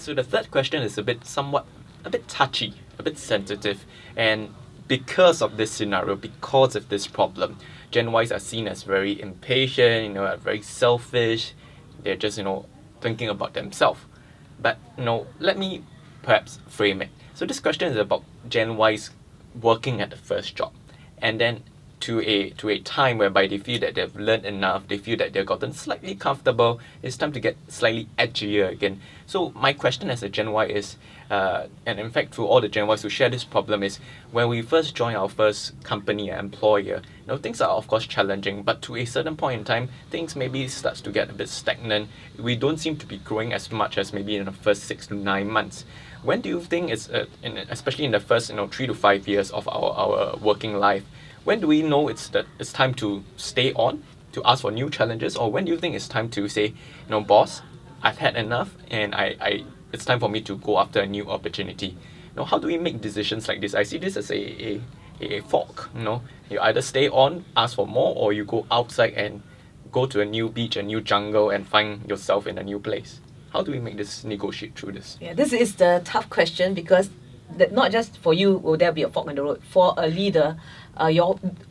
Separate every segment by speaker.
Speaker 1: So the third question is a bit touchy, a bit sensitive, and because of this scenario, because of this problem, Gen Ys are seen as very impatient, very selfish. They're just, thinking about themselves. But, let me perhaps frame it. So this question is about Gen Ys working at the first job, and then to a time whereby they feel that they've learned enough, they feel that they've gotten slightly comfortable, it's time to get slightly edgier again. So my question as a Gen Y is, and in fact to all the Gen Ys who share this problem, is when we first join our first company or employer, things are of course challenging, but to a certain point in time, things maybe starts to get a bit stagnant. We don't seem to be growing as much as maybe in the first 6 to 9 months. When do you think it's, especially in the first 3 to 5 years of our working life, when do we know it's time to stay on, to ask for new challenges, or when do you think it's time to say, boss, I've had enough, and it's time for me to go after a new opportunity? How do we make decisions like this? I see this as a fork. You either stay on, ask for more, or you go outside and go to a new beach, a new jungle, and find yourself in a new place. How do we make this negotiate through this?
Speaker 2: Yeah, this is the tough question, because not just for you will there be a fork in the road. For a leader,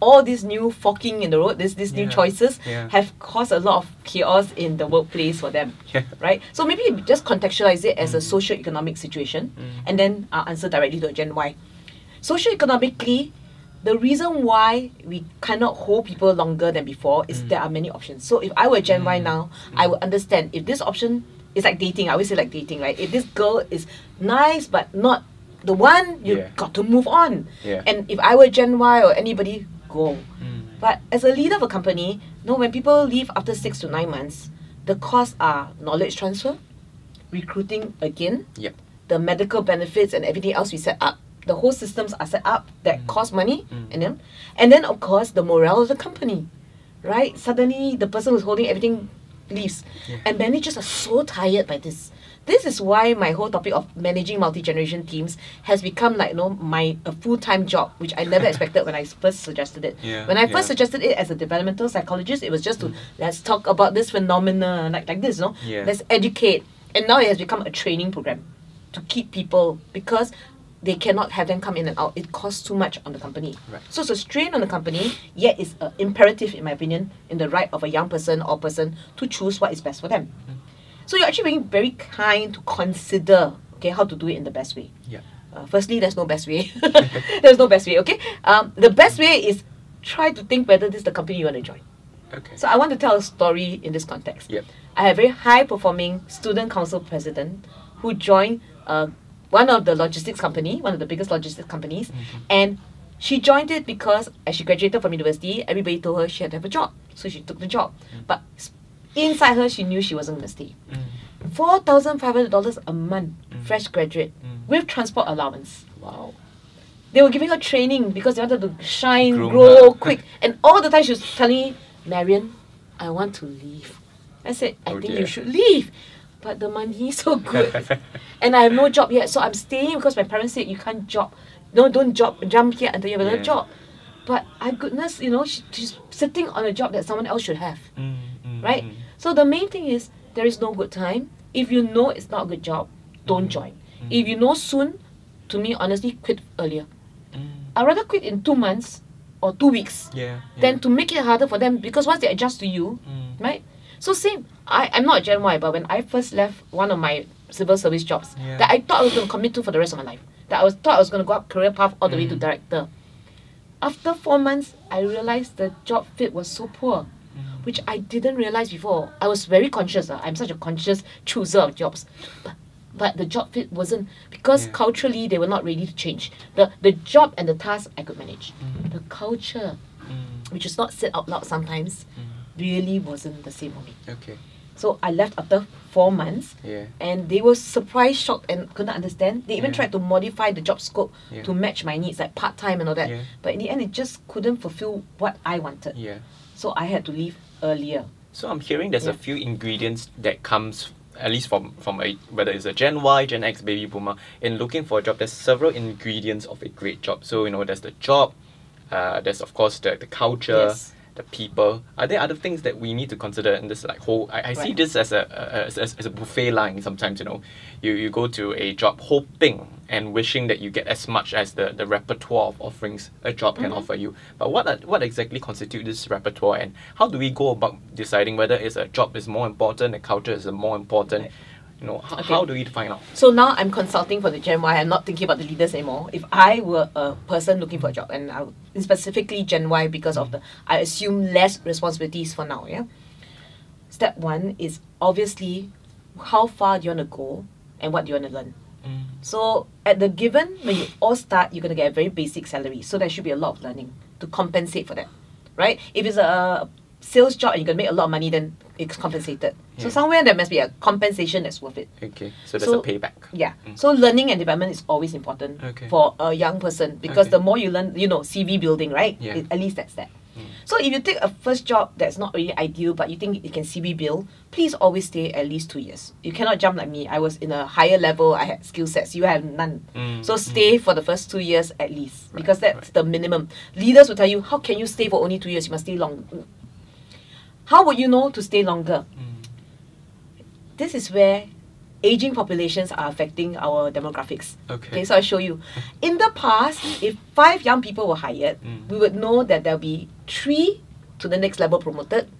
Speaker 2: all these new forking in the road, these new choices have caused a lot of chaos in the workplace for them, right? So maybe just contextualize it as a socio-economic situation, and then I'll answer directly to Gen Y. Socio-economically, the reason why we cannot hold people longer than before is there are many options. So if I were Gen Y now, I would understand if this option is like dating. I always say like dating, right? If this girl is nice but not the one, you got to move on. And if I were Gen Y or anybody, go. But as a leader of a company, when people leave after 6 to 9 months, the costs are knowledge transfer, recruiting again, the medical benefits and everything else we set up. The whole systems are set up that cost money, and then of course the morale of the company, right? Suddenly the person who's holding everything leaves, and managers are so tired by this. This is why my whole topic of managing multi-generation teams has become like a full-time job, which I never expected when I first suggested it. When I first suggested it as a developmental psychologist, it was just to let's talk about this phenomena like this, let's educate. And now it has become a training program to keep people, because they cannot have them come in and out. It costs too much on the company. So it's a strain on the company, yet it's imperative, in my opinion, in the right of a young person or person to choose what is best for them. So you're actually being very kind to consider, how to do it in the best way. Firstly, there's no best way. There's no best way, okay? The best way is try to think whether this is the company you want to join. So I want to tell a story in this context. I have a very high-performing student council president who joined one of the logistics company, one of the biggest logistics companies, and she joined it because as she graduated from university, everybody told her she had to have a job. So she took the job. But inside her, she knew she wasn't going to stay. $4,500 a month, fresh graduate, with transport allowance.
Speaker 1: Wow.
Speaker 2: They were giving her training because they wanted to shine, grow quick. And all the time she was telling me, Marion, I want to leave. I said, I think you should leave. But the money is so good. And I have no job yet. So I'm staying because my parents said you can't job. No, don't jump here until you have another job. But goodness, she's sitting on a job that someone else should have. Right? So the main thing is, there is no good time. If you know it's not a good job, don't join. If you know soon, to me, honestly, quit earlier. I'd rather quit in 2 months or 2 weeks than to make it harder for them, because once they adjust to you, right? So same, I'm not a Gen Y, but when I first left one of my civil service jobs that I thought I was going to commit to for the rest of my life, that thought I was going to go up career path all the way to director. After 4 months, I realized the job fit was so poor, which I didn't realize before. I was very conscious. I'm such a conscious chooser of jobs. But the job fit wasn't, because culturally they were not ready to change. The job and the task I could manage. The culture, which is not said out loud sometimes, really wasn't the same for me. So I left after 4 months, and they were surprised, shocked, and couldn't understand. They even tried to modify the job scope to match my needs, like part-time and all that. But in the end, it just couldn't fulfill what I wanted. So I had to leave earlier.
Speaker 1: So I'm hearing there's a few ingredients that comes, at least from whether it's a Gen Y, Gen X, baby boomer, in looking for a job. There's several ingredients of a great job. So there's the job, there's of course the culture, the people? Are there other things that we need to consider in this like whole? I see this as a buffet line sometimes. You go to a job hoping and wishing that you get as much as the repertoire of offerings a job can offer you. But what exactly constitutes this repertoire, and how do we go about deciding whether it's a job is more important, the culture is more important? How do we find out?
Speaker 2: So now I'm consulting for the Gen Y. I'm not thinking about the leaders anymore. If I were a person looking for a job, and specifically Gen Y, because of I assume less responsibilities for now. Yeah. Step one is obviously how far do you want to go and what do you want to learn. So at the given, when you all start, you're going to get a very basic salary. So there should be a lot of learning to compensate for that, right? If it's a sales job and you're going to make a lot of money, then it's compensated. Yeah. So somewhere there must be a compensation that's worth it.
Speaker 1: Okay, so there's a payback.
Speaker 2: Yeah. So learning and development is always important for a young person, because the more you learn, CV building, right?
Speaker 1: Yeah.
Speaker 2: At least that's that. So if you take a first job that's not really ideal, but you think it can CV build, please always stay at least 2 years. You cannot jump like me. I was in a higher level. I had skill sets. You have none. So stay for the first 2 years at least, because that's the minimum. Leaders will tell you, how can you stay for only 2 years? You must stay long. How would you know to stay longer? This is where aging populations are affecting our demographics. Okay, so I'll show you. In the past, if 5 young people were hired, we would know that there'll be 3 to the next level promoted,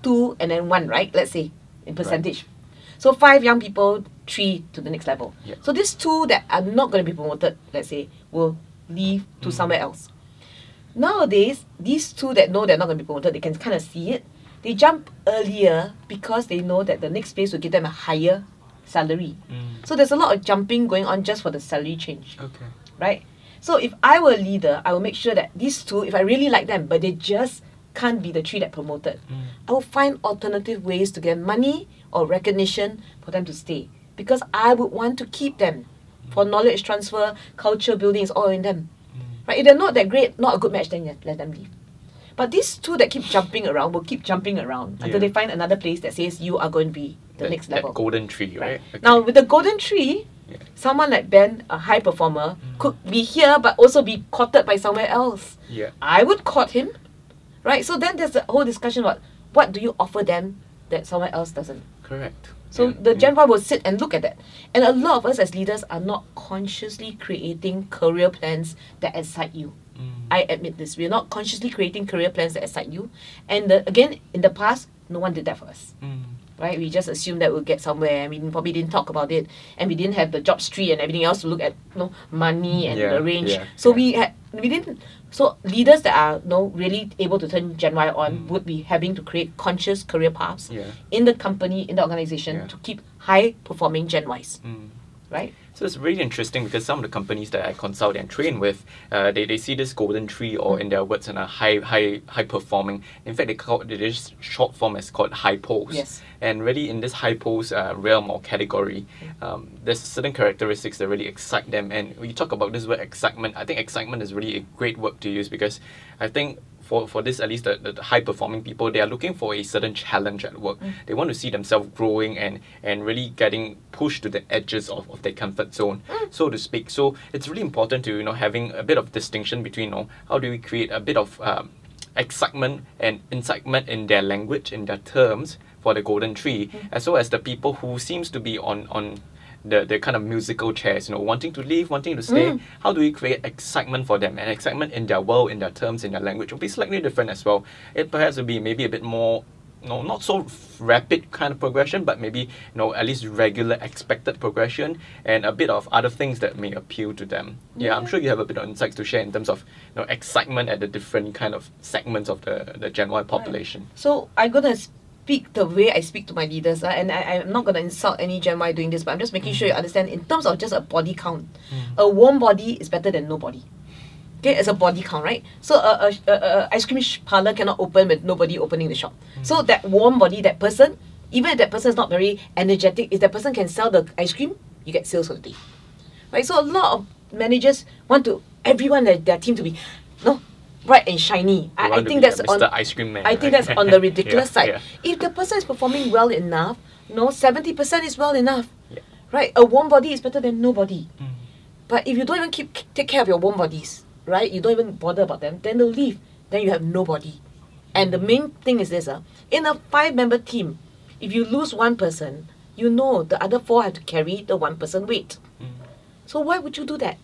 Speaker 2: 2 and then 1, right? Let's say, in percentage. So 5 young people, 3 to the next level. So these 2 that are not going to be promoted, let's say, will leave to somewhere else. Nowadays, these 2 that know they're not going to be promoted, they can kind of see it. They jump earlier because they know that the next place will give them a higher salary. So there's a lot of jumping going on just for the salary change. Right? So if I were a leader, I will make sure that these 2, if I really like them, but they just can't be the 3 that promoted, I will find alternative ways to get money or recognition for them to stay. Because I would want to keep them for knowledge transfer, culture building is all in them. Right? If they're not that great, not a good match, then let them leave. But these 2 that keep jumping around will keep jumping around until they find another place that says you are going to be the next level.
Speaker 1: That golden tree, right?
Speaker 2: Now, with the golden tree, someone like Ben, a high performer, could be here but also be courted by somewhere else. I would court him, right? So then there's a whole discussion about what do you offer them that somewhere else doesn't.
Speaker 1: Correct.
Speaker 2: So the Gen Y will sit and look at that. And a lot of us as leaders are not consciously creating career plans that excite you. I admit this. We're not consciously creating career plans that excite you. And again, in the past, no one did that for us. Right? We just assumed that we'll get somewhere, and we probably didn't talk about it, and we didn't have the jobs tree and everything else to look at, money and the range. So we didn't. So leaders that are really able to turn Gen Y on would be having to create conscious career paths in the company, in the organization, to keep high performing Gen Ys. Right?
Speaker 1: So it's really interesting because some of the companies that I consult and train with, they see this golden tree, or in their words, in a high performing. In fact, they call this short form as called high pose. And really in this high pose realm or category, there's certain characteristics that really excite them. And when you talk about this word excitement, I think excitement is really a great word to use, because I think for this, at least the high performing people, they are looking for a certain challenge at work. They want to see themselves growing and really getting pushed to the edges of their comfort zone, so to speak. So it's really important to having a bit of distinction between how do we create a bit of excitement and incitement in their language, in their terms for the golden tree, as well as the people who seems to be on the kind of musical chairs, wanting to leave, wanting to stay. How do we create excitement for them? And excitement in their world, in their terms, in their language will be slightly different as well. It perhaps will be maybe a bit more, not so rapid kind of progression, but maybe, at least regular expected progression, and a bit of other things that may appeal to them. I'm sure you have a bit of insights to share in terms of, excitement at the different kind of segments of the Gen Y population.
Speaker 2: So I'm going to speak the way I speak to my leaders, and I'm not going to insult any Gen Y doing this, but I'm just making sure you understand in terms of just a body count. A warm body is better than no body. Okay, as a body count, right? So a ice cream parlor cannot open with nobody opening the shop. So that warm body, that person, even if that person is not very energetic, if that person can sell the ice cream, you get sales for the day. Right? So a lot of managers want everyone in their team to be bright and shiny. I think that's on
Speaker 1: Ice Cream Man.
Speaker 2: I think that's on the ridiculous side. If the person is performing well enough, 70% is well enough. Right? A warm body is better than nobody. But if you don't even take care of your warm bodies, right? You don't even bother about them, then they'll leave. Then you have nobody. And the main thing is this, in a 5-member team, if you lose one person, you know the other 4 have to carry the one person weight. So why would you do that?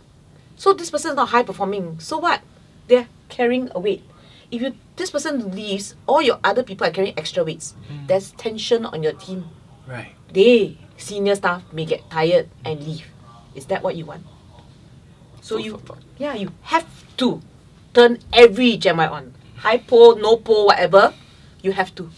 Speaker 2: So this person is not high performing. So what? They're carrying a weight. If this person leaves, all your other people are carrying extra weights. There's tension on your team.
Speaker 1: Right.
Speaker 2: They, senior staff, may get tired and leave. Is that what you want? So you have to turn every Gen Y on. High pole, no pole, whatever. You have to.